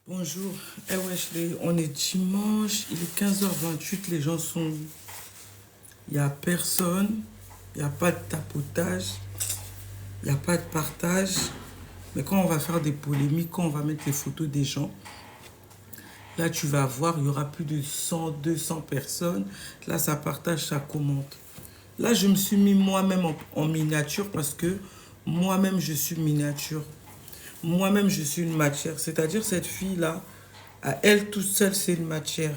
Bonjour, wesh, on est dimanche, il est 15h28, les gens sont où? Il n'y a personne, il n'y a pas de tapotage, il n'y a pas de partage. Mais quand on va faire des polémiques, quand on va mettre les photos des gens, là tu vas voir, il y aura plus de 100, 200 personnes. Là ça partage, ça commente. Là je me suis mis moi-même en miniature parce que moi-même je suis miniature. Moi-même, je suis une matière. C'est-à-dire, cette fille-là, à elle toute seule, c'est une matière.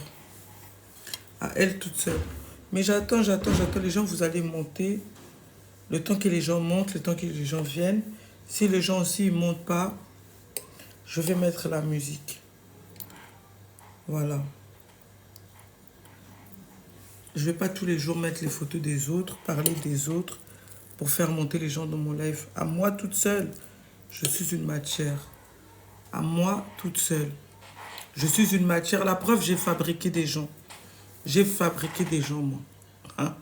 À elle toute seule. Mais j'attends. Les gens, vous allez monter. Le temps que les gens montent, le temps que les gens viennent. Si les gens aussi ne montent pas, je vais mettre la musique. Voilà. Je ne vais pas tous les jours mettre les photos des autres, parler des autres, pour faire monter les gens dans mon live. À moi toute seule, je suis une matière. À moi toute seule. Je suis une matière. La preuve, j'ai fabriqué des gens. J'ai fabriqué des gens, moi. Hein?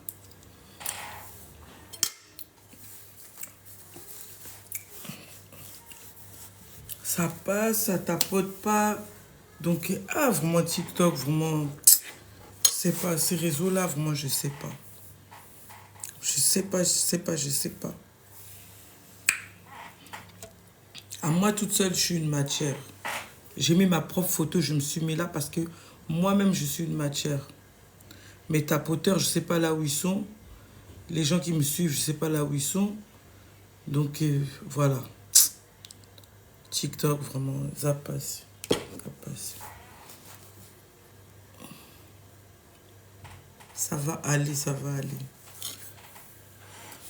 Ça passe, ça tapote pas. Donc, vraiment, TikTok, vraiment, c'est pas, ces réseaux-là, vraiment, je sais pas. Je sais pas. À moi, toute seule, je suis une matière. J'ai mis ma propre photo, je me suis mis là parce que moi-même, je suis une matière. Mes tapoteurs, je sais pas là où ils sont. Les gens qui me suivent, je sais pas là où ils sont. Donc, voilà. TikTok, vraiment, ça passe. Ça passe. Ça va aller, ça va aller.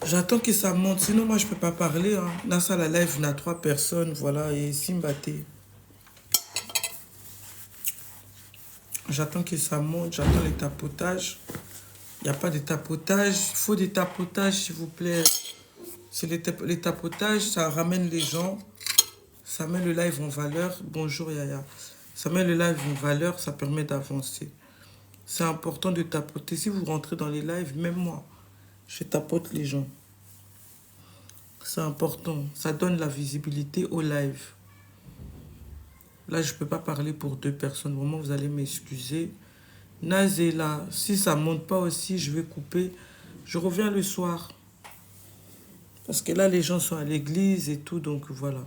J'attends que ça monte, sinon moi je peux pas parler. Hein. Là, ça, la live, on a 3 personnes, voilà, et Simbaté. J'attends que ça monte, j'attends les tapotages. Il n'y a pas de tapotage, il faut des tapotages, s'il vous plaît. C'est les tapotages, ça ramène les gens, ça met le live en valeur. Bonjour Yaya. Ça met le live en valeur, ça permet d'avancer. C'est important de tapoter. Si vous rentrez dans les lives, même moi, je tapote les gens. C'est important. Ça donne la visibilité au live. Là, je ne peux pas parler pour 2 personnes. Vraiment, vous allez m'excuser. Nazéla, si ça ne monte pas aussi, je vais couper. Je reviens le soir. Parce que là, les gens sont à l'église et tout, donc voilà.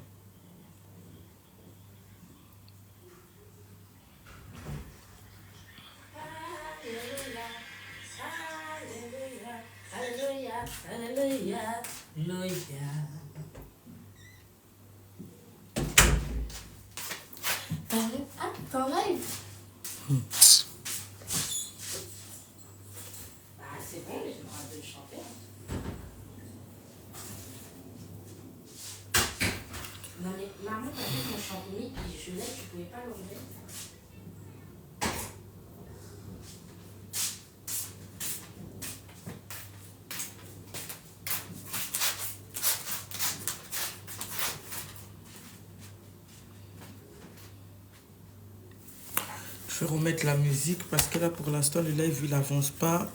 Alléluia, alléluia. Ah, t'en live? Ah, c'est bon, j'ai le droit de le chanter. chantonner, puis je l'ai, tu pouvais pas l'enlever. Je vais remettre la musique parce que là, pour l'instant, le live, il n'avance pas.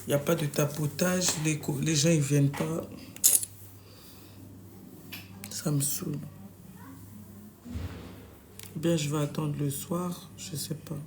Il n'y a pas de tapotage. Les gens, ils viennent pas. Ça me saoule. Ou bien, je vais attendre le soir. Je sais pas.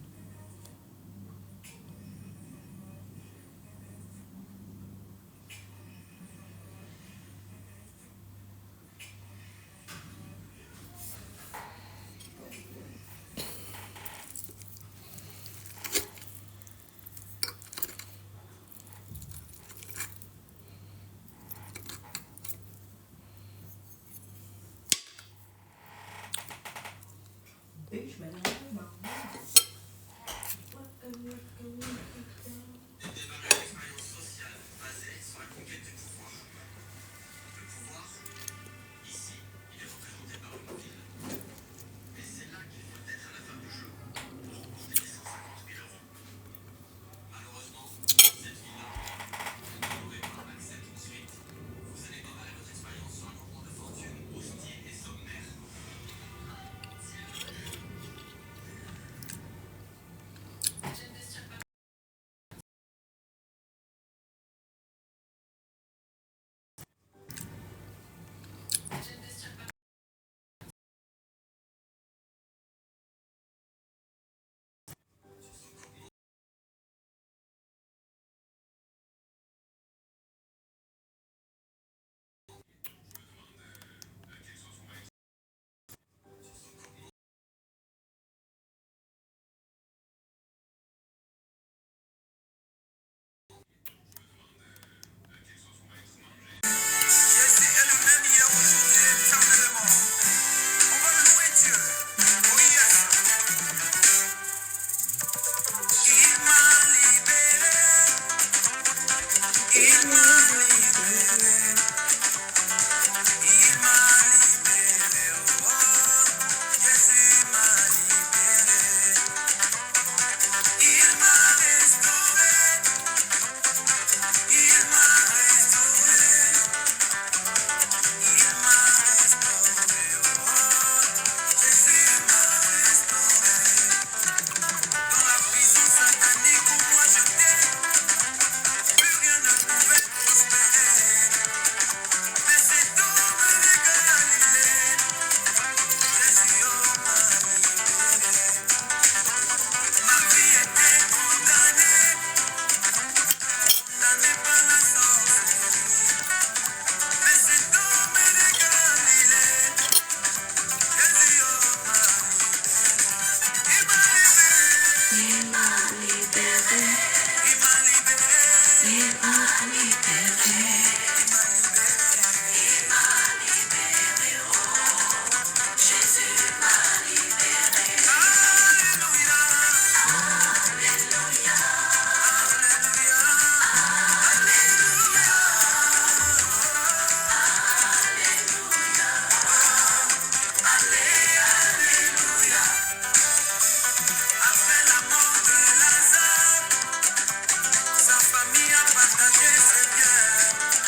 Sa famille a partagé ses biens.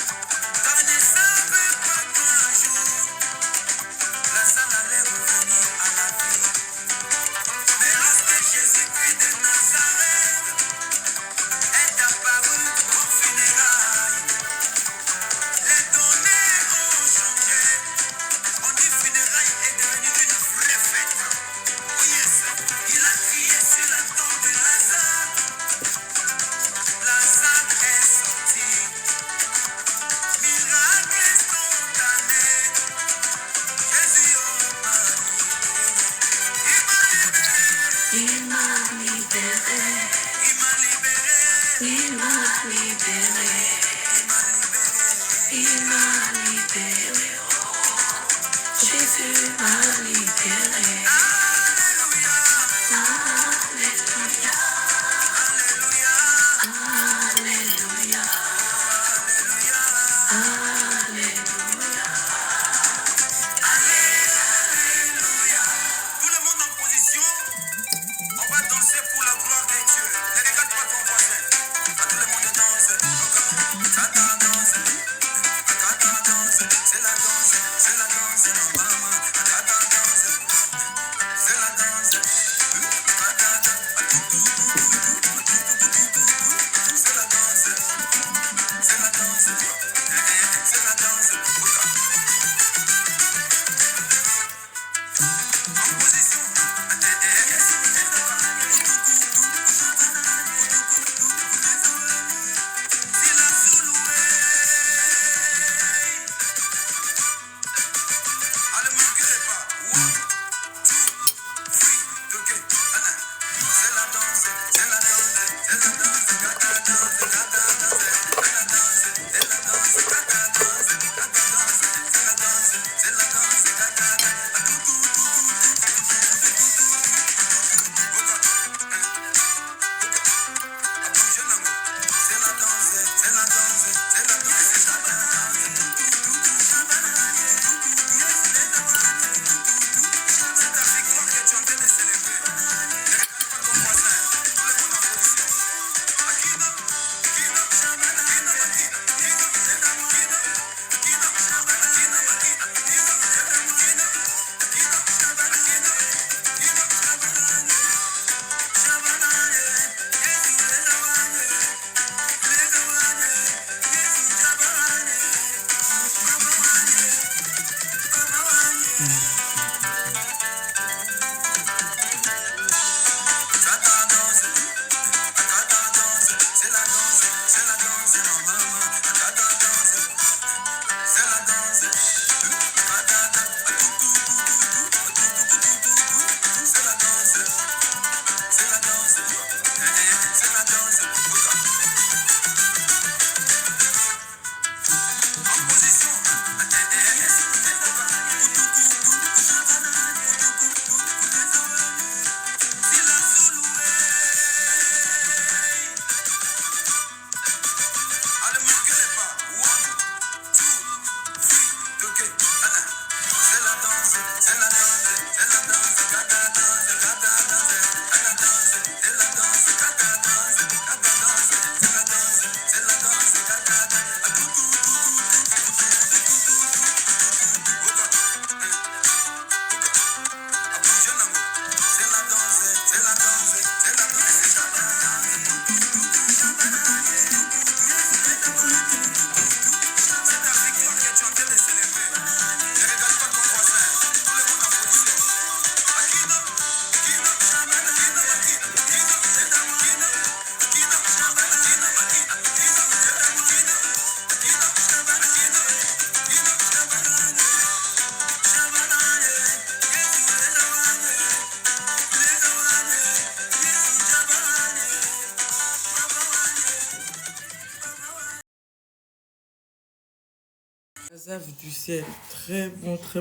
Azaf du ciel, très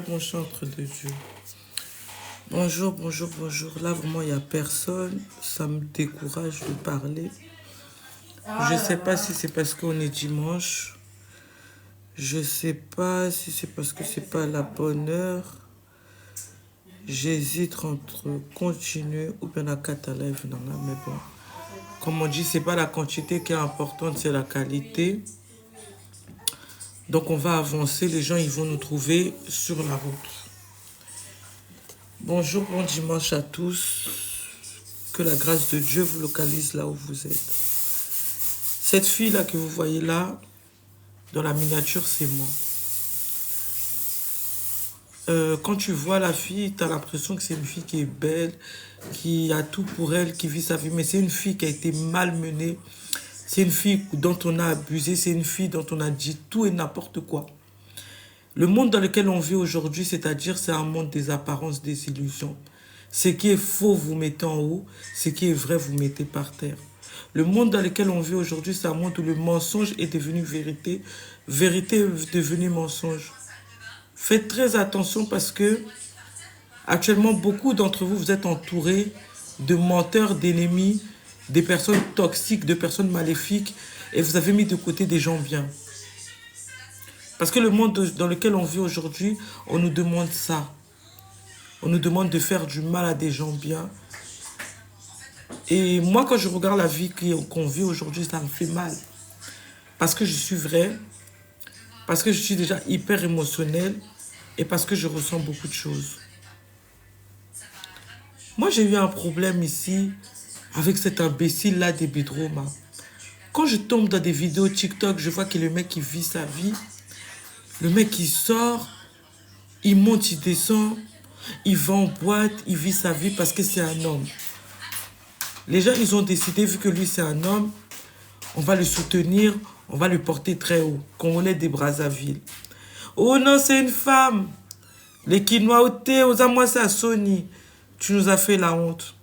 bon chantre de Dieu. Bonjour, bonjour, bonjour. Là, vraiment, il n'y a personne. Ça me décourage de parler. Je ne sais pas si c'est parce qu'on est dimanche. Je ne sais pas si c'est parce que c'est pas la bonne heure. J'hésite entre continuer ou bien la cata live. Non, là, mais bon. Comme on dit, c'est pas la quantité qui est importante, c'est la qualité. Donc on va avancer, les gens ils vont nous trouver sur la route. Bonjour, bon dimanche à tous. Que la grâce de Dieu vous localise là où vous êtes. Cette fille-là que vous voyez là, dans la miniature, c'est moi. Quand tu vois la fille, tu as l'impression que c'est une fille qui est belle, qui a tout pour elle, qui vit sa vie. Mais c'est une fille qui a été malmenée. C'est une fille dont on a abusé, c'est une fille dont on a dit tout et n'importe quoi. Le monde dans lequel on vit aujourd'hui, c'est-à-dire c'est un monde des apparences, des illusions. Ce qui est faux, vous mettez en haut. Ce qui est vrai, vous mettez par terre. Le monde dans lequel on vit aujourd'hui, c'est un monde où le mensonge est devenu vérité. Vérité est devenue mensonge. Faites très attention parce que actuellement, beaucoup d'entre vous, vous êtes entourés de menteurs, d'ennemis, des personnes toxiques, de personnes maléfiques, et vous avez mis de côté des gens bien. Parce que le monde dans lequel on vit aujourd'hui, on nous demande ça. On nous demande de faire du mal à des gens bien. Et moi, quand je regarde la vie qu'on vit aujourd'hui, ça me fait mal. Parce que je suis vrai, parce que je suis déjà hyper émotionnelle, et parce que je ressens beaucoup de choses. Moi, j'ai eu un problème ici avec cet imbécile-là des Bedroma. Quand je tombe dans des vidéos TikTok, je vois que le mec, il vit sa vie. Le mec, il sort, il monte, il descend, il va en boîte, il vit sa vie parce que c'est un homme. Les gens, ils ont décidé, vu que lui, c'est un homme, on va le soutenir, on va le porter très haut. Congolais des Brazzaville. Oh non, c'est une femme. Les Quinois au thé, aux amois, à Sony. Tu nous as fait la honte.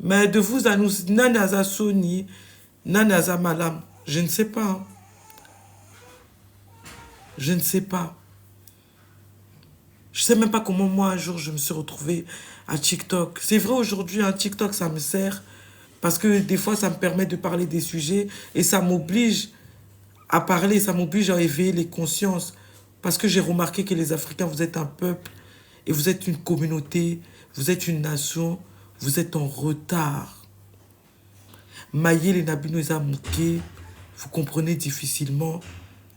Mais de vous à nous, Nanaza Sony, Nanaza Malam, je ne sais pas. Hein. Je ne sais pas. Je ne sais même pas comment moi, un jour, je me suis retrouvée à TikTok. C'est vrai, aujourd'hui, un TikTok, ça me sert. Parce que des fois, ça me permet de parler des sujets. Et ça m'oblige à parler, ça m'oblige à éveiller les consciences. Parce que j'ai remarqué que les Africains, vous êtes un peuple. Et vous êtes une communauté. Vous êtes une nation. Vous êtes en retard. Maillé les Nabinoza Mouké, vous comprenez difficilement.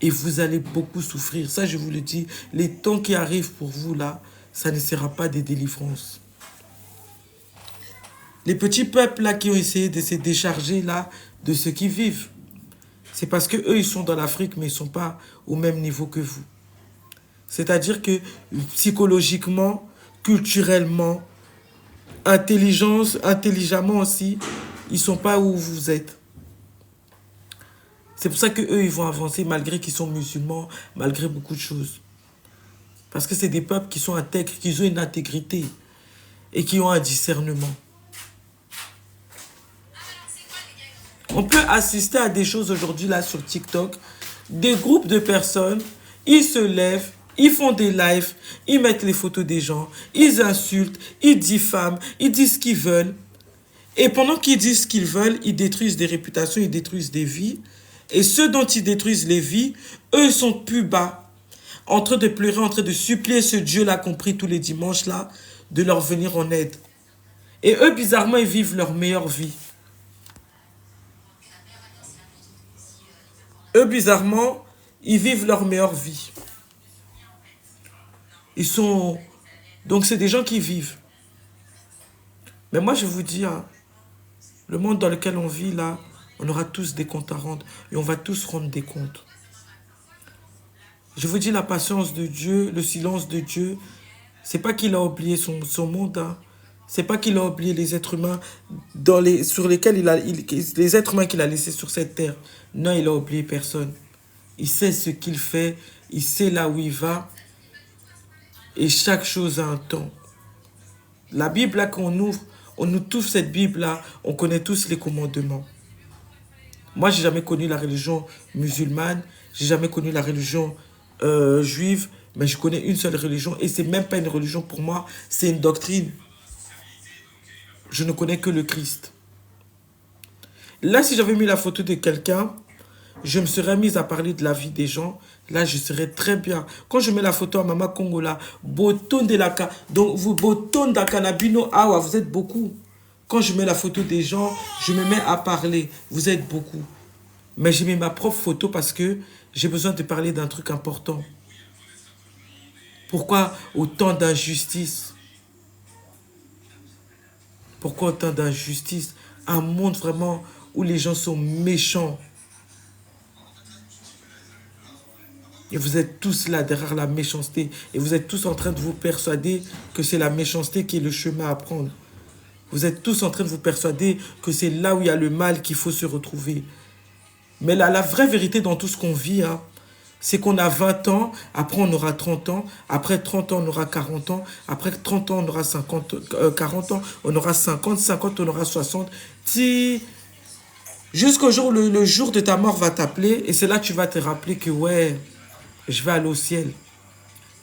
Et vous allez beaucoup souffrir. Ça, je vous le dis. Les temps qui arrivent pour vous, là, ça ne sera pas des délivrances. Les petits peuples, là, qui ont essayé de se décharger, là, de ce qu'ils vivent. C'est parce qu'eux, ils sont dans l'Afrique, mais ils ne sont pas au même niveau que vous. C'est-à-dire que psychologiquement, culturellement, intelligemment aussi, ils ne sont pas où vous êtes. C'est pour ça qu'eux, ils vont avancer malgré qu'ils sont musulmans, malgré beaucoup de choses. Parce que c'est des peuples qui sont intègres, qui ont une intégrité et qui ont un discernement. On peut assister à des choses aujourd'hui là sur TikTok. Des groupes de personnes, ils se lèvent, ils font des lives, ils mettent les photos des gens, ils insultent, ils diffament, ils disent ce qu'ils veulent. Et pendant qu'ils disent ce qu'ils veulent, ils détruisent des réputations, ils détruisent des vies. Et ceux dont ils détruisent les vies, eux, ils sont plus bas, en train de pleurer, en train de supplier ce Dieu-là qu'on prie tous les dimanches, là, de leur venir en aide. Et eux, bizarrement, ils vivent leur meilleure vie. Eux, bizarrement, ils vivent leur meilleure vie. Ils sont... Donc, c'est des gens qui vivent. Mais moi, je vous dis, hein, le monde dans lequel on vit, là, on aura tous des comptes à rendre. Et on va tous rendre des comptes. Je vous dis, la patience de Dieu, le silence de Dieu, c'est pas qu'il a oublié son monde. Hein. C'est pas qu'il a oublié les êtres humains sur lesquels les êtres humains qu'il a laissés sur cette terre. Non, il a oublié personne. Il sait ce qu'il fait. Il sait là où il va. Et chaque chose a un temps. La Bible là qu'on ouvre, on nous touche cette Bible là, on connaît tous les commandements. Moi, j'ai jamais connu la religion musulmane, j'ai jamais connu la religion juive, mais je connais une seule religion et c'est même pas une religion pour moi, c'est une doctrine. Je ne connais que le Christ. Là, si j'avais mis la photo de quelqu'un, je me serais mise à parler de la vie des gens. Là, je serais très bien. Quand je mets la photo à Mama Congola, Boton de la Ka, donc vous Boton d'Akanabino Awa, vous êtes beaucoup. Quand je mets la photo des gens, je me mets à parler. Vous êtes beaucoup. Mais j'ai mis ma propre photo parce que j'ai besoin de parler d'un truc important. Pourquoi autant d'injustice? Pourquoi autant d'injustice? Un monde vraiment où les gens sont méchants. Et vous êtes tous là derrière la méchanceté. Et vous êtes tous en train de vous persuader que c'est la méchanceté qui est le chemin à prendre. Vous êtes tous en train de vous persuader que c'est là où il y a le mal qu'il faut se retrouver. Mais là, la vraie vérité dans tout ce qu'on vit, hein, c'est qu'on a 20 ans, après on aura 30 ans, après 30 ans on aura 40 ans, après 30 ans on aura 40 ans, on aura 50 on aura 60. Jusqu'au jour où le jour de ta mort va t'appeler, et c'est là que tu vas te rappeler que ouais, je vais aller au ciel.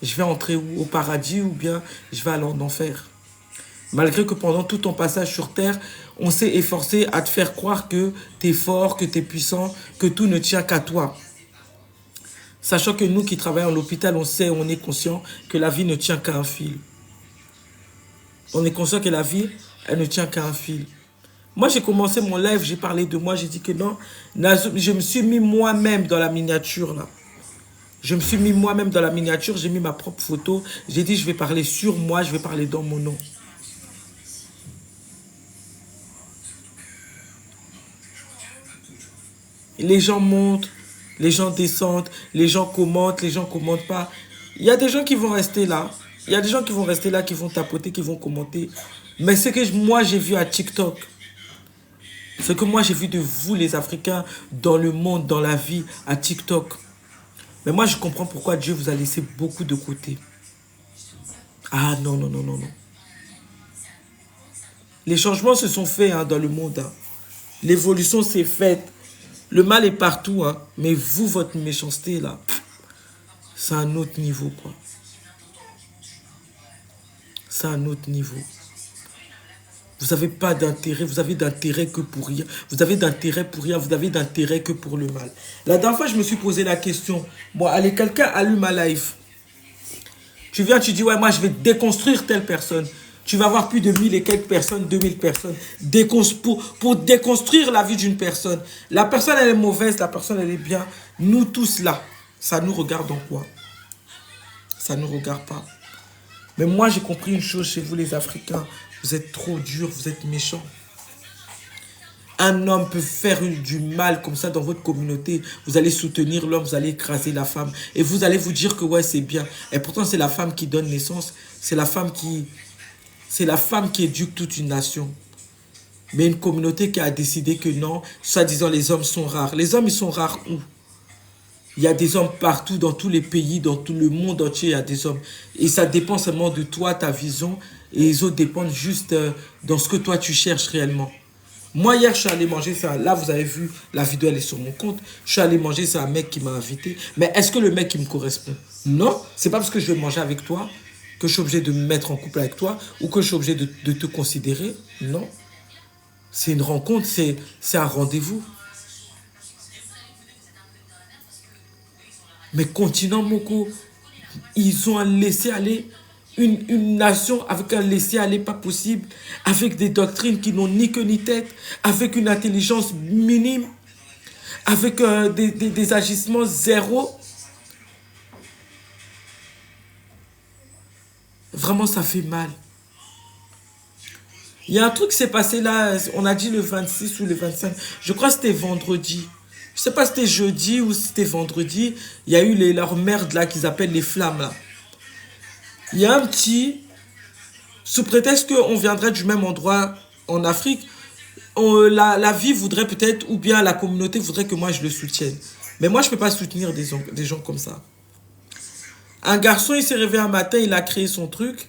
Je vais entrer au paradis ou bien je vais aller en enfer. Malgré que pendant tout ton passage sur terre, on s'est efforcé à te faire croire que tu es fort, que tu es puissant, que tout ne tient qu'à toi. Sachant que nous qui travaillons à l'hôpital, on sait, on est conscient que la vie ne tient qu'à un fil. On est conscient que la vie, elle ne tient qu'à un fil. Moi, j'ai commencé mon live, j'ai parlé de moi, j'ai dit que non, je me suis mis moi-même dans la miniature, là. Je me suis mis moi-même dans la miniature, j'ai mis ma propre photo. J'ai dit, je vais parler sur moi, je vais parler dans mon nom. Les gens montent, les gens descendent, les gens commentent pas. Il y a des gens qui vont rester là. Il y a des gens qui vont rester là, qui vont tapoter, qui vont commenter. Mais ce que moi j'ai vu à TikTok, ce que moi j'ai vu de vous les Africains dans le monde, dans la vie, à TikTok. Mais moi je comprends pourquoi Dieu vous a laissé beaucoup de côté. Ah non, non, non, non, non. Les changements se sont faits hein, dans le monde. Hein. L'évolution s'est faite. Le mal est partout. Hein. Mais vous, votre méchanceté là, c'est un autre niveau quoi. C'est un autre niveau. Vous n'avez pas d'intérêt, vous avez d'intérêt que pour rien. Vous avez d'intérêt pour rien, vous avez d'intérêt que pour le mal. La dernière fois, je me suis posé la question. Bon, allez, quelqu'un allume ma live. Tu viens, tu dis, ouais, moi, je vais déconstruire telle personne. Tu vas avoir plus de 1000 et quelques personnes, 2000 personnes. Pour déconstruire la vie d'une personne. La personne, elle est mauvaise, la personne, elle est bien. Nous tous là, ça nous regarde en quoi? Ça ne nous regarde pas. Mais moi, j'ai compris une chose chez vous, les Africains. Vous êtes trop durs, vous êtes méchants. Un homme peut faire du mal comme ça dans votre communauté. Vous allez soutenir l'homme, vous allez écraser la femme. Et vous allez vous dire que ouais, c'est bien. Et pourtant, c'est la femme qui donne naissance. C'est la femme qui éduque toute une nation. Mais une communauté qui a décidé que non, soi-disant les hommes sont rares. Les hommes, ils sont rares où? Il y a des hommes partout, dans tous les pays, dans tout le monde entier, il y a des hommes. Et ça dépend seulement de toi, ta vision. Et les autres dépendent juste dans ce que toi, tu cherches réellement. Moi, hier, je suis allé manger ça. Là, vous avez vu, la vidéo, elle est sur mon compte. Je suis allé manger, c'est un mec qui m'a invité. Mais est-ce que le mec, il me correspond? Non. C'est pas parce que je vais manger avec toi que je suis obligé de me mettre en couple avec toi ou que je suis obligé de te considérer. Non. C'est une rencontre, c'est un rendez-vous. Mais continent Moko, ils ont un laisser-aller, une nation avec un laisser-aller pas possible, avec des doctrines qui n'ont ni queue ni tête, avec une intelligence minime, avec des agissements zéro. Vraiment, ça fait mal. Il y a un truc qui s'est passé là, on a dit le 26 ou le 25, je crois que c'était vendredi. Je sais pas si c'était jeudi ou si c'était vendredi. Il y a eu leurs merdes là qu'ils appellent les flammes là. Il y a un petit, sous prétexte qu'on viendrait du même endroit en Afrique, la vie voudrait peut-être, ou bien la communauté voudrait que moi je le soutienne. Mais moi je peux pas soutenir des gens comme ça. Un garçon, il s'est réveillé un matin, il a créé son truc.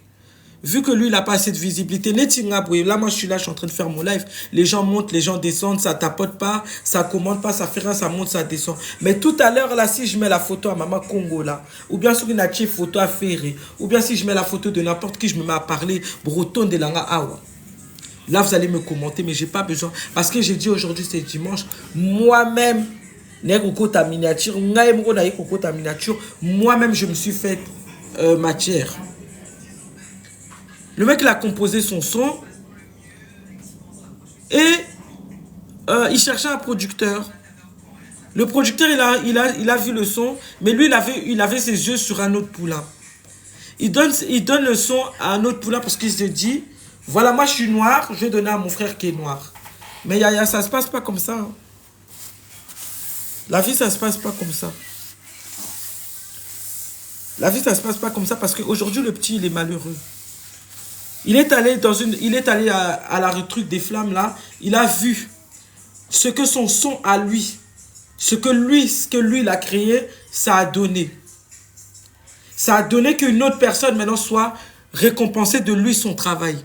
Vu que lui, il n'a pas assez de visibilité, là, moi, je suis là, je suis en train de faire mon live. Les gens montent, les gens descendent, ça tapote pas, ça commande pas, ça fait rien, ça monte, ça descend. Mais tout à l'heure, là, si je mets la photo à Maman Congo, là, ou bien sur une photo à Ferré, ou bien si je mets la photo de n'importe qui, je me mets à parler breton de Langa Awa. Là, vous allez me commenter, mais j'ai pas besoin. Parce que j'ai dit aujourd'hui, c'est dimanche, moi-même, moi-même, je me suis fait matière. Le mec, il a composé son son et il cherchait un producteur. Le producteur, il a vu le son, mais lui, il avait ses yeux sur un autre poulain. Il donne le son à un autre poulain parce qu'il se dit, voilà, moi, je suis noir, je vais donner à mon frère qui est noir. Mais ça ne se passe pas comme ça. Hein. La vie, ça ne se passe pas comme ça. La vie, ça ne se passe pas comme ça parce qu'aujourd'hui, le petit, il est malheureux. Il est allé à la truc des flammes là. Il a vu ce que son son à lui, ce que lui il a créé, ça a donné. Ça a donné qu'une autre personne maintenant soit récompensée de lui son travail.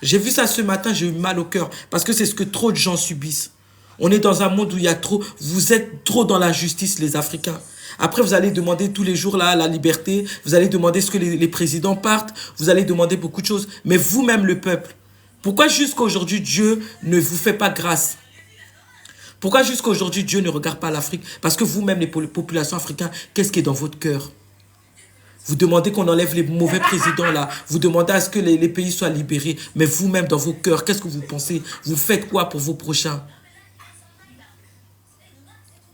J'ai vu ça ce matin, j'ai eu mal au cœur parce que c'est ce que trop de gens subissent. On est dans un monde où il y a trop, vous êtes trop dans la justice les Africains. Après, vous allez demander tous les jours là, la liberté. Vous allez demander ce que les présidents partent. Vous allez demander beaucoup de choses. Mais vous-même, le peuple, pourquoi jusqu'à aujourd'hui, Dieu ne vous fait pas grâce? Pourquoi jusqu'à aujourd'hui, Dieu ne regarde pas l'Afrique? Parce que vous-même, les populations africaines, qu'est-ce qui est dans votre cœur? Vous demandez qu'on enlève les mauvais présidents là. Vous demandez à ce que les pays soient libérés. Mais vous-même, dans vos cœurs, qu'est-ce que vous pensez? Vous faites quoi pour vos prochains?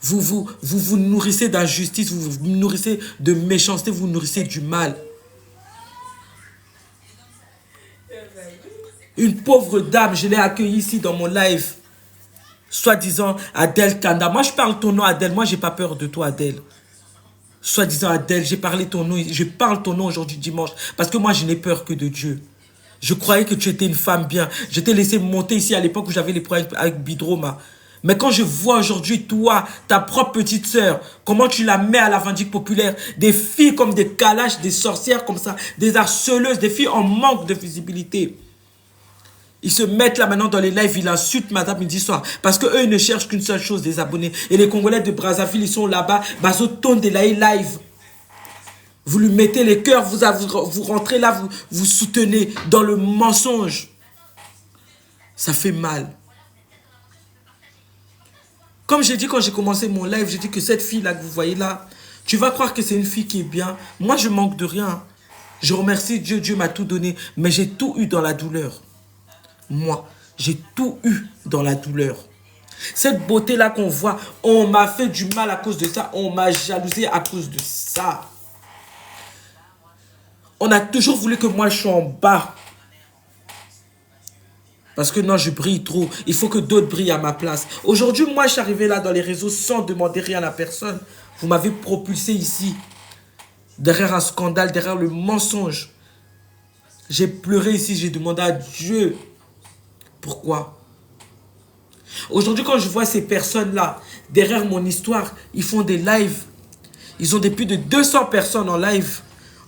Vous nourrissez d'injustice, vous vous nourrissez de méchanceté, vous nourrissez du mal. Une pauvre dame, je l'ai accueillie ici dans mon live. Soi-disant Adèle Kanda. Moi, je parle ton nom, Adèle. Moi, j'ai pas peur de toi, Adèle. Soi-disant Adèle, j'ai parlé ton nom. Je parle ton nom aujourd'hui dimanche. Parce que moi, je n'ai peur que de Dieu. Je croyais que tu étais une femme bien. Je t'ai laissé monter ici à l'époque où j'avais les problèmes avec Bidroma. Mais quand je vois aujourd'hui, toi, ta propre petite sœur, comment tu la mets à la vindicte populaire, des filles comme des calaches, des sorcières comme ça, des harceleuses, des filles en manque de visibilité. Ils se mettent là maintenant dans les lives, ils insultent Madame Midi Soir. Parce qu'eux, ils ne cherchent qu'une seule chose, des abonnés. Et les Congolais de Brazzaville, ils sont là-bas, Bazoton de la live. Vous lui mettez les cœurs, vous rentrez là, vous soutenez dans le mensonge. Ça fait mal. Comme j'ai dit quand j'ai commencé mon live, j'ai dit que cette fille-là que vous voyez là, tu vas croire que c'est une fille qui est bien. Moi, je manque de rien. Je remercie Dieu, Dieu m'a tout donné. Mais j'ai tout eu dans la douleur. Moi, j'ai tout eu dans la douleur. Cette beauté-là qu'on voit, on m'a fait du mal à cause de ça. On m'a jalousé à cause de ça. On a toujours voulu que moi, je sois en bas. Parce que non, je brille trop. Il faut que d'autres brillent à ma place. Aujourd'hui, moi, je suis arrivé là dans les réseaux sans demander rien à personne. Vous m'avez propulsé ici. Derrière un scandale, derrière le mensonge. J'ai pleuré ici, j'ai demandé à Dieu. Pourquoi? Aujourd'hui, quand je vois ces personnes-là, derrière mon histoire, ils font des lives. Ils ont plus de 200 personnes en live.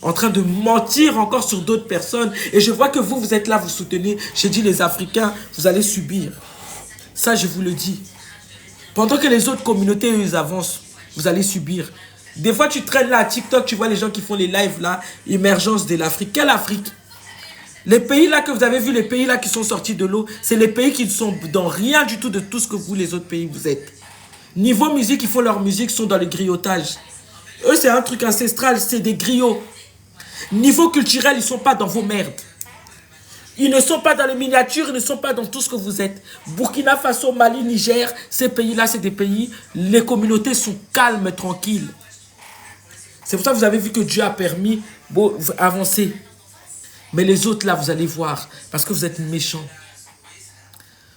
En train de mentir encore sur d'autres personnes. Et je vois que vous, vous êtes là, vous soutenez. J'ai dit, les Africains, vous allez subir. Ça, je vous le dis. Pendant que les autres communautés, ils avancent, vous allez subir. Des fois, tu traînes là à TikTok, tu vois les gens qui font les lives là. Émergence de l'Afrique. Quelle Afrique? Les pays là que vous avez vu, les pays là qui sont sortis de l'eau, c'est les pays qui ne sont dans rien du tout de tout ce que vous, les autres pays, vous êtes. Niveau musique, ils font leur musique, sont dans le griotage. Eux, c'est un truc ancestral, c'est des griots. Niveau culturel, ils ne sont pas dans vos merdes. Ils ne sont pas dans les miniatures, ils ne sont pas dans tout ce que vous êtes. Burkina Faso, Mali, Niger, ces pays-là, c'est des pays, les communautés sont calmes, tranquilles. C'est pour ça que vous avez vu que Dieu a permis d'avancer. Mais les autres, là, vous allez voir, parce que vous êtes méchants.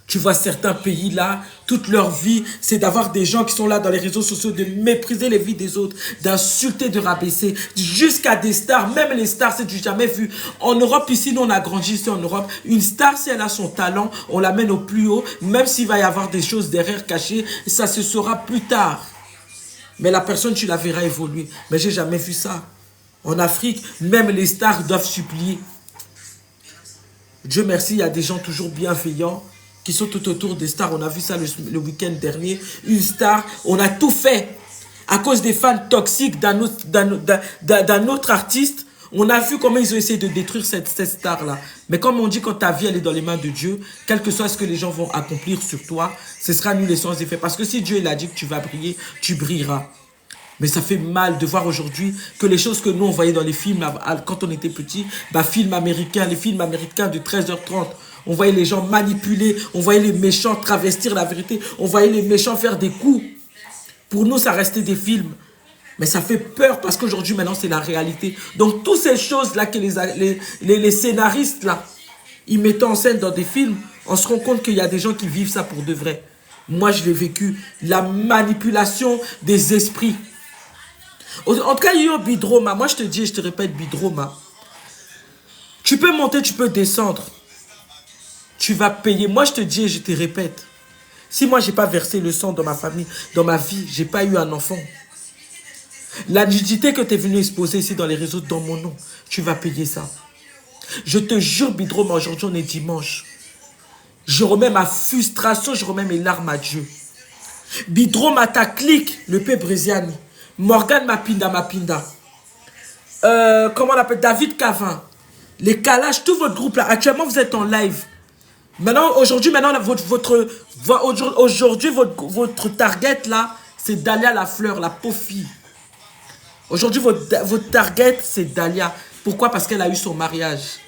Tu vois certains pays là, toute leur vie, c'est d'avoir des gens qui sont là dans les réseaux sociaux, de mépriser les vies des autres, d'insulter, de rabaisser, jusqu'à des stars. Même les stars, c'est du jamais vu. En Europe, ici, nous, on a grandi ici en Europe. Une star, si elle a son talent, on l'amène au plus haut, même s'il va y avoir des choses derrière cachées, ça se saura plus tard. Mais la personne, tu la verras évoluer. Mais j'ai jamais vu ça. En Afrique, même les stars doivent supplier. Dieu merci, il y a des gens toujours bienveillants qui sont tout autour des stars. On a vu ça le week-end dernier. Une star, on a tout fait. À cause des fans toxiques d'un autre artiste, on a vu comment ils ont essayé de détruire cette star-là. Mais comme on dit, quand ta vie elle est dans les mains de Dieu, quel que soit ce que les gens vont accomplir sur toi, ce sera annulé sans effet. Parce que si Dieu il a dit que tu vas briller, tu brilleras. Mais ça fait mal de voir aujourd'hui que les choses que nous on voyait dans les films quand on était petit, films américains, les films américains de 13h30, on voyait les gens manipuler, on voyait les méchants travestir la vérité, on voyait les méchants faire des coups. Pour nous, ça restait des films. Mais ça fait peur parce qu'aujourd'hui, maintenant, c'est la réalité. Donc, toutes ces choses-là que les scénaristes, là, ils mettent en scène dans des films, on se rend compte qu'il y a des gens qui vivent ça pour de vrai. Moi, je l'ai vécu. La manipulation des esprits. En tout cas, yo, Bidroma, moi, je te dis et je te répète, Bidroma. Tu peux monter, tu peux descendre. Tu vas payer. Moi, je te dis et je te répète. Si moi, je n'ai pas versé le sang dans ma famille, dans ma vie, je n'ai pas eu un enfant. La nudité que tu es venu exposer ici dans les réseaux, dans mon nom, tu vas payer ça. Je te jure, Bidroma, aujourd'hui, on est dimanche. Je remets ma frustration, je remets mes larmes à Dieu. Bidroma, ta clique, le P. Brésiani, Morgan Mapinda, comment on l'appelle, David Cavin, les Kalash, tout votre groupe là, actuellement vous êtes en live. Maintenant, aujourd'hui, votre target là, c'est Dalia la fleur, la pauvre fille. Aujourd'hui, votre target, c'est Dalia. Pourquoi? Parce qu'elle a eu son mariage.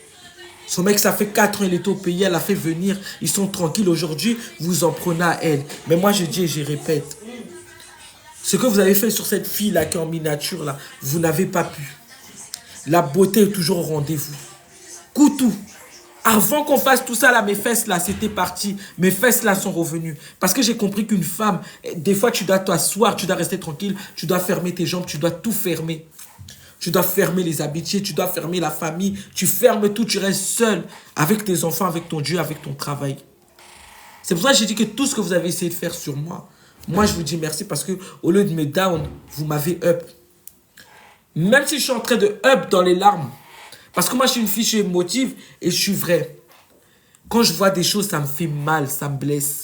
Son mec, ça fait 4 ans, il est au pays, elle a fait venir. Ils sont tranquilles aujourd'hui, vous en prenez à elle. Mais moi, je dis et je répète. Ce que vous avez fait sur cette fille-là qui est en miniature, là, vous n'avez pas pu. La beauté est toujours au rendez-vous. Koutou. Avant qu'on fasse tout ça, là, mes fesses, là, c'était parti. Mes fesses, là, sont revenues. Parce que j'ai compris qu'une femme, des fois, tu dois t'asseoir, tu dois rester tranquille, tu dois fermer tes jambes, tu dois tout fermer. Tu dois fermer les amitiés, tu dois fermer la famille, tu fermes tout, tu restes seul avec tes enfants, avec ton Dieu, avec ton travail. C'est pour ça que j'ai dit que tout ce que vous avez essayé de faire sur moi, moi, je vous dis merci parce que au lieu de me down, vous m'avez up. Même si je suis en train de up dans les larmes, parce que moi, je suis une fille, je suis émotive et je suis vrai. Quand je vois des choses, ça me fait mal, ça me blesse.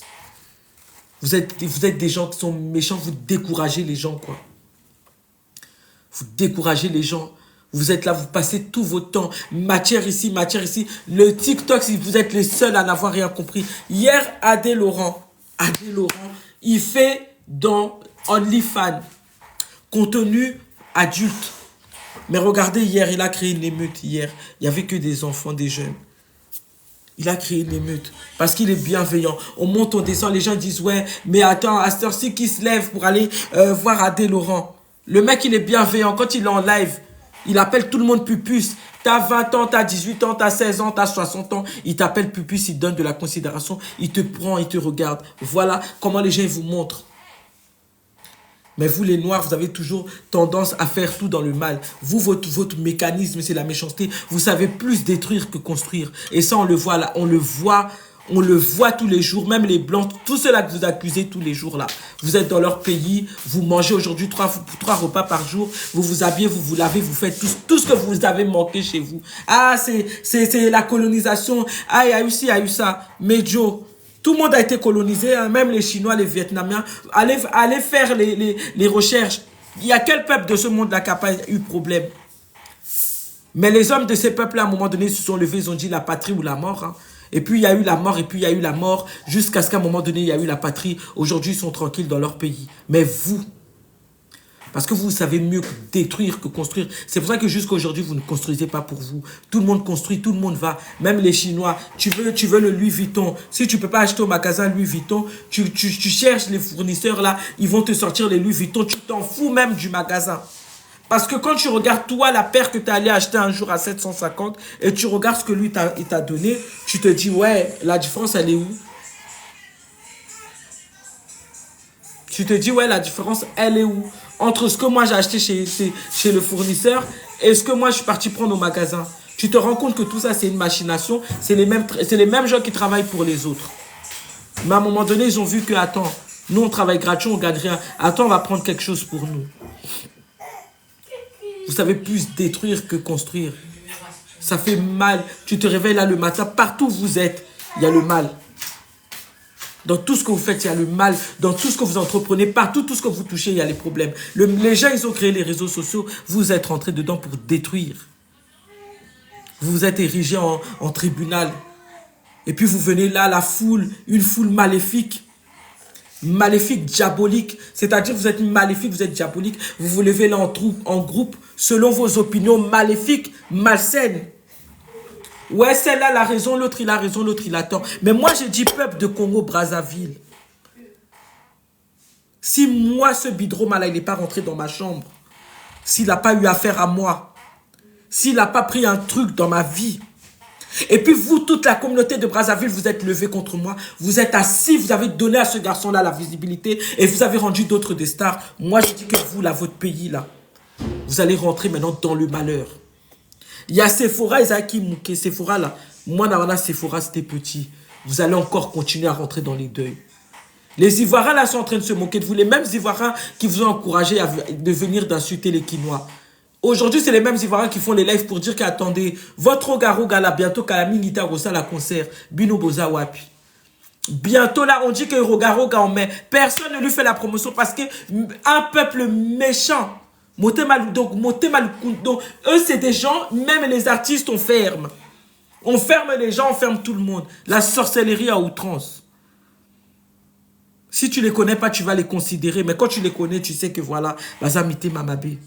Vous êtes des gens qui sont méchants, vous découragez les gens, quoi. Vous découragez les gens. Vous êtes là, vous passez tout votre temps. Matière ici, matière ici. Le TikTok, si vous êtes les seuls à n'avoir rien compris. Hier, Adé Laurent, il fait dans OnlyFans contenu adulte. Mais regardez, hier, il a créé une émeute. Hier, il n'y avait que des enfants, des jeunes. Il a créé une émeute. Parce qu'il est bienveillant. On monte, on descend. Les gens disent, ouais, mais attends, à cette heure-ci, qui se lève pour aller voir Adé Laurent. Le mec, il est bienveillant. Quand il est en live, il appelle tout le monde pupus. T'as 20 ans, t'as 18 ans, t'as 16 ans, t'as 60 ans. Il t'appelle pupus, il donne de la considération. Il te prend, il te regarde. Voilà comment les gens vous montrent. Mais vous, les Noirs, vous avez toujours tendance à faire tout dans le mal. Vous, votre mécanisme, c'est la méchanceté. Vous savez plus détruire que construire. Et ça, on le voit là. On le voit tous les jours. Même les Blancs, tous ceux-là que vous accusez tous les jours là. Vous êtes dans leur pays. Vous mangez aujourd'hui 3 repas par jour. Vous vous habillez, vous vous lavez, vous faites tout ce que vous avez manqué chez vous. Ah, c'est la colonisation. Ah, il y a eu ci, il y a eu ça. Mais Joe... Tout le monde a été colonisé, hein, même les Chinois, les Vietnamiens. Allez faire les recherches. Il y a quel peuple de ce monde-là qui n'a pas eu problème? Mais les hommes de ces peuples-là, à un moment donné, se sont levés, ils ont dit la patrie ou la mort. Hein. Et puis il y a eu la mort, et puis il y a eu la mort, jusqu'à ce qu'à un moment donné, il y a eu la patrie. Aujourd'hui, ils sont tranquilles dans leur pays. Mais vous, parce que vous savez mieux détruire que construire. C'est pour ça que jusqu'à aujourd'hui, vous ne construisez pas pour vous. Tout le monde construit, tout le monde va. Même les Chinois, tu veux le Louis Vuitton. Si tu ne peux pas acheter au magasin Louis Vuitton, tu cherches les fournisseurs là, ils vont te sortir les Louis Vuitton. Tu t'en fous même du magasin. Parce que quand tu regardes toi la paire que tu es allé acheter un jour à 750 et tu regardes ce que lui il t'a donné, tu te dis ouais, la différence elle est où? Tu te dis ouais, la différence elle est où? Entre ce que moi j'ai acheté chez le fournisseur et ce que moi je suis parti prendre au magasin. Tu te rends compte que tout ça c'est une machination, c'est les mêmes gens qui travaillent pour les autres. Mais à un moment donné, ils ont vu que, attends, nous on travaille gratuit, on gagne rien. Attends, on va prendre quelque chose pour nous. Vous savez plus détruire que construire. Ça fait mal. Tu te réveilles là le matin, partout où vous êtes, il y a le mal. Dans tout ce que vous faites, il y a le mal. Dans tout ce que vous entreprenez, partout, tout ce que vous touchez, il y a les problèmes. Les gens, ils ont créé les réseaux sociaux. Vous êtes rentrés dedans pour détruire. Vous vous êtes érigé en tribunal. Et puis vous venez là, la foule, une foule maléfique. Maléfique, diabolique. C'est-à-dire vous êtes maléfique, vous êtes diabolique. Vous vous levez là en groupe, selon vos opinions maléfiques, malsaines. Ouais, celle-là, elle a raison, l'autre, il a raison, l'autre, il a tort. Mais moi, j'ai dit peuple de Congo-Brazzaville. Si moi, ce bidrome-là, il n'est pas rentré dans ma chambre, s'il n'a pas eu affaire à moi, s'il n'a pas pris un truc dans ma vie, et puis vous, toute la communauté de Brazzaville, vous êtes levés contre moi, vous êtes assis, vous avez donné à ce garçon-là la visibilité, et vous avez rendu d'autres des stars. Moi, je dis que vous, là, votre pays, là, vous allez rentrer maintenant dans le malheur. Il y a Sephora, Isaki Mouké. Sephora, là. Moi, Nawana, Sephora, c'était petit. Vous allez encore continuer à rentrer dans les deuils. Les Ivoiriens, là, sont en train de se moquer de vous. Les mêmes Ivoiriens qui vous ont encouragé de venir d'insulter les Quinois. Aujourd'hui, c'est les mêmes Ivoiriens qui font les lives pour dire qu'attendez, votre Ogaroga, là, bientôt, Kalami Nita Rosa, la concert. Bino Boza Wapi. Bientôt, là, on dit que Rogaroga, on met. Personne ne lui fait la promotion parce qu'un peuple méchant. Donc, eux, c'est des gens, même les artistes, on ferme. On ferme les gens, on ferme tout le monde. La sorcellerie à outrance. Si tu ne les connais pas, tu vas les considérer. Mais quand tu les connais, tu sais que voilà, Bazamité Mamabé.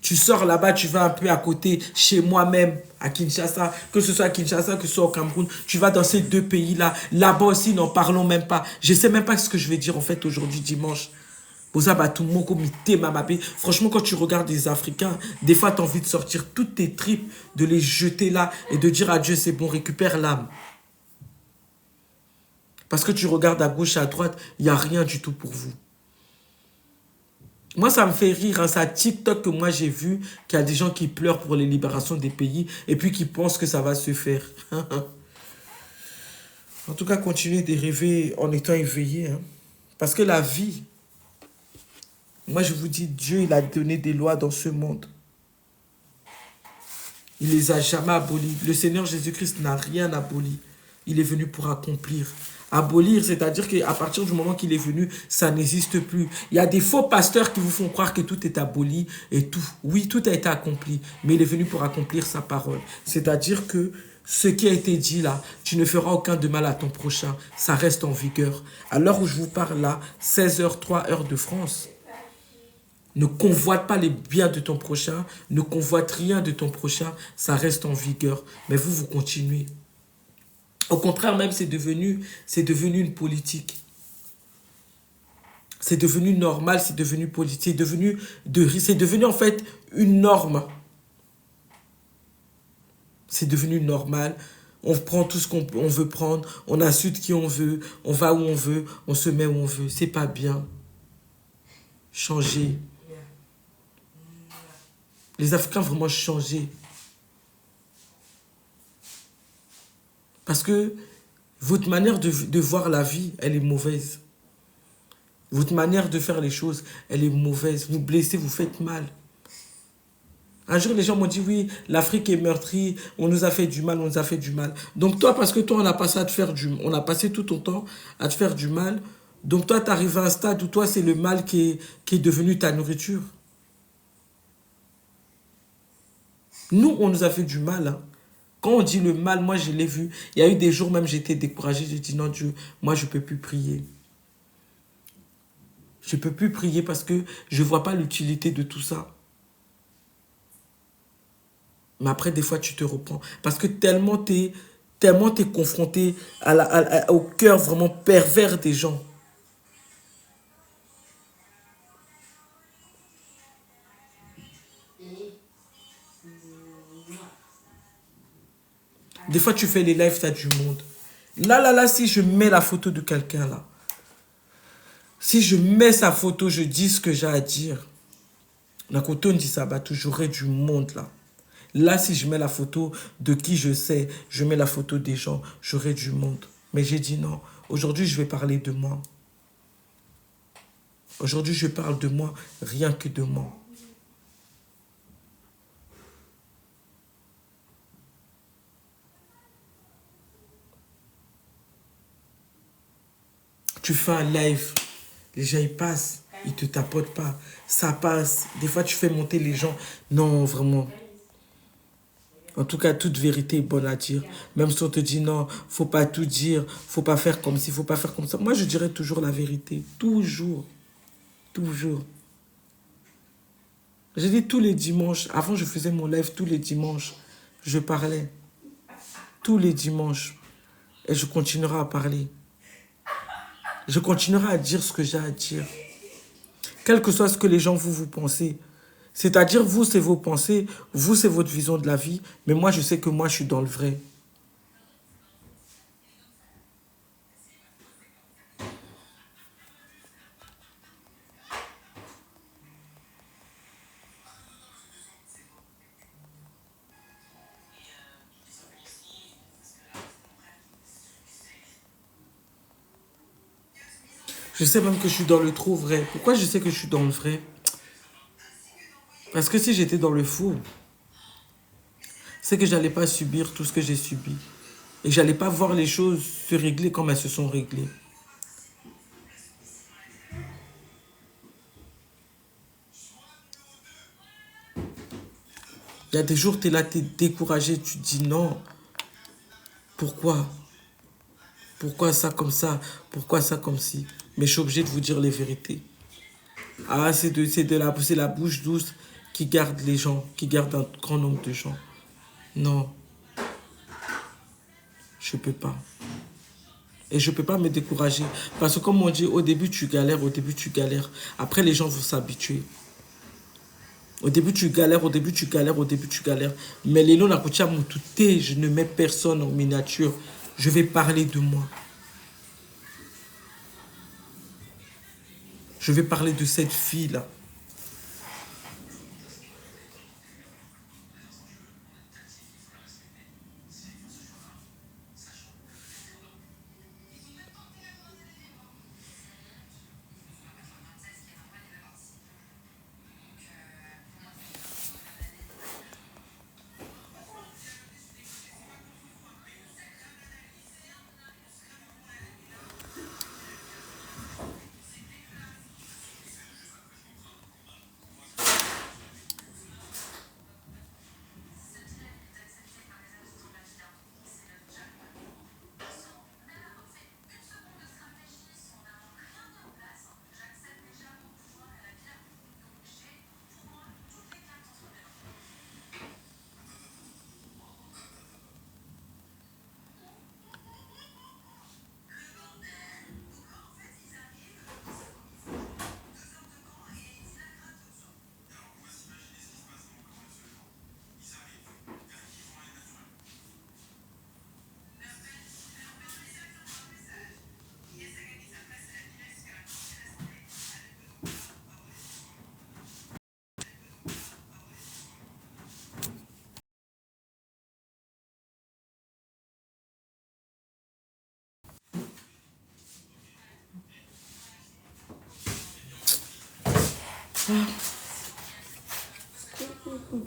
Tu sors là-bas, tu vas un peu à côté, chez moi-même, à Kinshasa, que ce soit à Kinshasa, que ce soit au Cameroun. Tu vas dans ces deux pays-là. Là-bas aussi, n'en parlons même pas. Je ne sais même pas ce que je vais dire en fait aujourd'hui, dimanche. Franchement, quand tu regardes les Africains, des fois, tu as envie de sortir toutes tes tripes, de les jeter là et de dire à Dieu, c'est bon, récupère l'âme. Parce que tu regardes à gauche et à droite, il n'y a rien du tout pour vous. Moi, ça me fait rire. Hein, c'est à TikTok que moi, j'ai vu qu'il y a des gens qui pleurent pour les libérations des pays et puis qui pensent que ça va se faire. En tout cas, continuez de rêver en étant éveillé. Hein. Parce que la vie, moi, je vous dis, Dieu, il a donné des lois dans ce monde. Il les a jamais abolies. Le Seigneur Jésus-Christ n'a rien aboli. Il est venu pour accomplir. Abolir, c'est-à-dire qu'à partir du moment qu'il est venu, ça n'existe plus. Il y a des faux pasteurs qui vous font croire que tout est aboli et tout. Oui, tout a été accompli, mais il est venu pour accomplir sa parole. C'est-à-dire que ce qui a été dit là, tu ne feras aucun de mal à ton prochain. Ça reste en vigueur. À l'heure où je vous parle là, 16h, 3 heures de France. Ne convoite pas les biens de ton prochain. Ne convoite rien de ton prochain. Ça reste en vigueur. Mais vous, vous continuez. Au contraire, même, c'est devenu une politique. C'est devenu normal, c'est devenu politique, c'est devenu en fait une norme. C'est devenu normal. On prend tout ce qu'on veut prendre, on insulte qui on veut, on va où on veut, on se met où on veut. C'est pas bien. Changer. Les Africains vraiment changer. Parce que votre manière de voir la vie, elle est mauvaise. Votre manière de faire les choses, elle est mauvaise. Vous blessez, vous faites mal. Un jour, les gens m'ont dit, oui, l'Afrique est meurtrie, on nous a fait du mal, on nous a fait du mal. Donc toi, parce que toi, on a passé à te faire on a passé tout ton temps à te faire du mal. Donc toi, tu arrives à un stade où toi, c'est le mal qui est devenu ta nourriture. Nous, on nous a fait du mal, hein. Quand on dit le mal, moi je l'ai vu. Il y a eu des jours même j'étais découragé. J'ai dit non Dieu, moi je ne peux plus prier. Je ne peux plus prier parce que je ne vois pas l'utilité de tout ça. Mais après des fois tu te reprends. Parce que tellement tu es confronté au cœur vraiment pervers des gens. Des fois, tu fais les lives, tu as du monde. Là, si je mets la photo de quelqu'un, là, si je mets sa photo, je dis ce que j'ai à dire. La côté, on dit ça, bah, j'aurai du monde, là. Là, si je mets la photo de qui je sais, je mets la photo des gens, j'aurai du monde. Mais j'ai dit non. Aujourd'hui, je vais parler de moi. Aujourd'hui, je parle de moi, rien que de moi. Tu fais un live, les gens ils passent, ils te tapotent pas, ça passe. Des fois tu fais monter les gens. Non, vraiment. En tout cas, toute vérité est bonne à dire. Même si on te dit non, faut pas tout dire, faut pas faire comme ci, faut pas faire comme ça. Moi, je dirais toujours la vérité. Toujours. Toujours. J'ai dit tous les dimanches. Avant, je faisais mon live tous les dimanches. Je parlais. Tous les dimanches. Et je continuerai à parler. Je continuerai à dire ce que j'ai à dire. Quel que soit ce que les gens vous pensez. C'est-à-dire, vous, c'est vos pensées. Vous, c'est votre vision de la vie. Mais moi, je sais que moi, je suis dans le vrai. Je sais même que je suis dans le trop vrai. Pourquoi je sais que je suis dans le vrai? Parce que si j'étais dans le faux, c'est que je n'allais pas subir tout ce que j'ai subi. Et que je n'allais pas voir les choses se régler comme elles se sont réglées. Il y a des jours, tu es là, tu es découragé, tu te dis non. Pourquoi? Pourquoi ça comme ça? Pourquoi ça comme ci? Mais je suis obligé de vous dire les vérités. Ah, c'est la bouche douce qui garde les gens, qui garde un grand nombre de gens. Non. Je peux pas. Et je ne peux pas me décourager. Parce que comme on dit, au début tu galères, au début tu galères. Après les gens vont s'habituer. Au début tu galères, au début tu galères, au début tu galères. Mais les noms n'accouchent tout, je ne mets personne en miniature. Je vais parler de moi. Je vais parler de cette fille-là.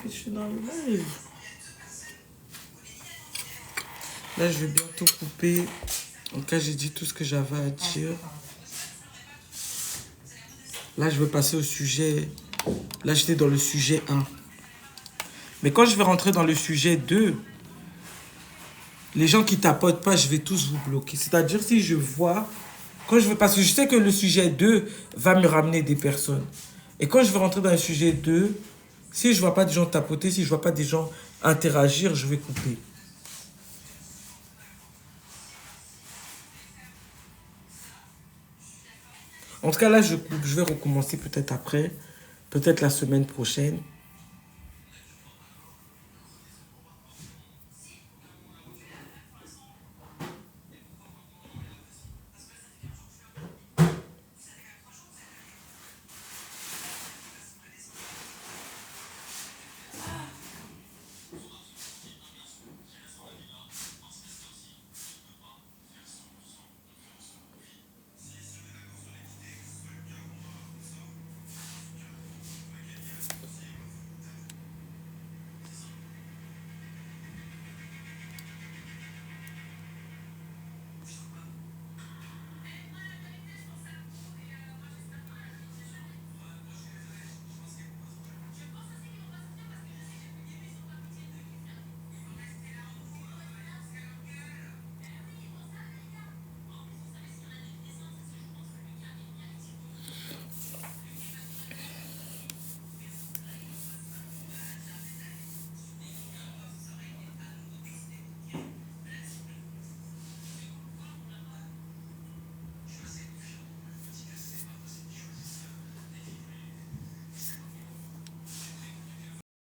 Je suis dans le live. Là, je vais bientôt couper. En cas, j'ai dit tout ce que j'avais à dire. Là, je vais passer au sujet. Là, j'étais dans le sujet 1. Mais quand je vais rentrer dans le sujet 2, les gens qui tapotent pas, je vais tous vous bloquer. C'est-à-dire, si je vois... parce que je sais que le sujet 2 va me ramener des personnes. Et quand je vais rentrer dans le sujet 2, si je vois pas des gens tapoter, si je vois pas des gens interagir, je vais couper. En tout cas, là, je coupe. Je vais recommencer peut-être après. Peut-être la semaine prochaine.